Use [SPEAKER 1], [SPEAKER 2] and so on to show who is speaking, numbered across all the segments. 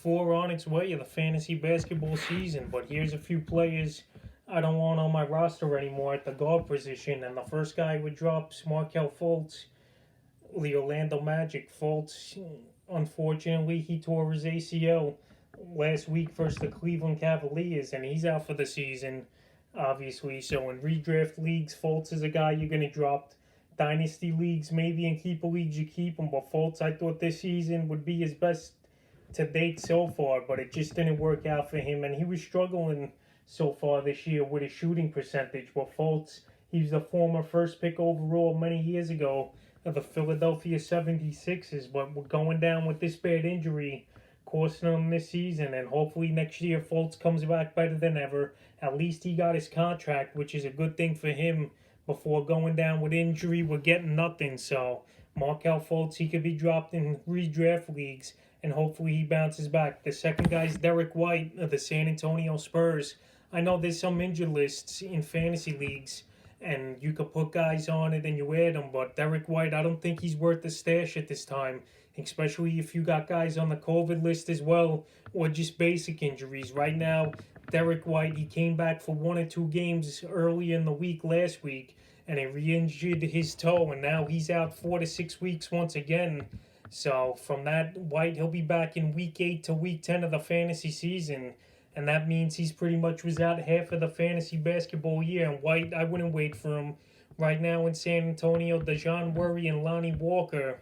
[SPEAKER 1] 4 on its way of the fantasy basketball season, but here's a few players I don't want on my roster anymore at the guard position. And the first guy would drop is Markelle Fultz, the Orlando Magic. Fultz, unfortunately, he tore his ACL last week versus the Cleveland Cavaliers, and he's out for the season, obviously. So in redraft leagues, Fultz is a guy you're going to drop. Dynasty leagues, maybe in keeper leagues, you keep him. But Fultz, I thought this season would be his best to date so far, but it just didn't work out for him. And he was struggling so far this year with his shooting percentage. But Fultz, he was the former first pick overall many years ago of the Philadelphia 76ers, but we're going down with this bad injury costing him this season, and hopefully next year Fultz comes back better than ever. At least he got his contract, which is a good thing for him. Before going down with injury, we're getting nothing. So Markelle Fultz, he could be dropped in redraft leagues, and hopefully he bounces back. The second guy is Derrick White of the San Antonio Spurs. I know there's some injured lists in fantasy leagues, and you could put guys on it and you add them, but Derrick White, I don't think he's worth the stash at this time, especially if you got guys on the COVID list as well, or just basic injuries. Right now, Derrick White, he came back for 1 or 2 games early in the week last week, and he re-injured his toe, and now he's out 4 to 6 weeks once again. So from that, White, he'll be back in week 8 to week 10 of the fantasy season, and that means he's pretty much was out half of the fantasy basketball year. And White, I wouldn't wait for him. Right now in San Antonio, Dejounte Murray and Lonnie Walker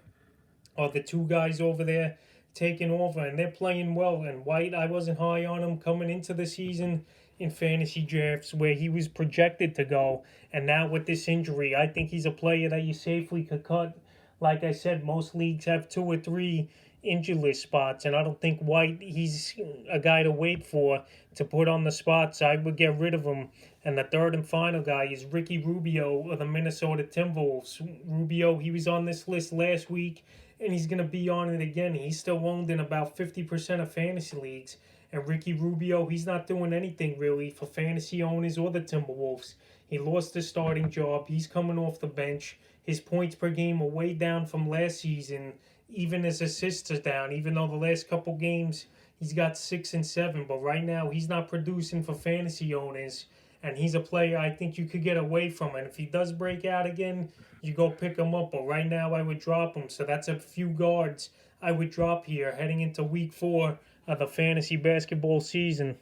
[SPEAKER 1] are the 2 guys over there taking over, and they're playing well. And White, I wasn't high on him coming into the season in fantasy drafts where he was projected to go. And now with this injury, I think he's a player that you safely could cut. Like I said, most leagues have 2 or 3 injured list spots, and I don't think White, he's a guy to wait for to put on the spots. I would get rid of him. And the third and final guy is Ricky Rubio of the Minnesota Timberwolves. Rubio, he was on this list last week, and he's going to be on it again. He's still owned in about 50% of fantasy leagues. And Ricky Rubio, he's not doing anything really for fantasy owners or the Timberwolves. He lost his starting job. He's coming off the bench. His points per game are way down from last season. Even his assists are down, even though the last couple games he's got 6 and 7. But right now he's not producing for fantasy owners. And he's a player I think you could get away from. And if he does break out again, you go pick him up. But right now I would drop him. So that's a few guards I would drop here heading into week 4 of the fantasy basketball season.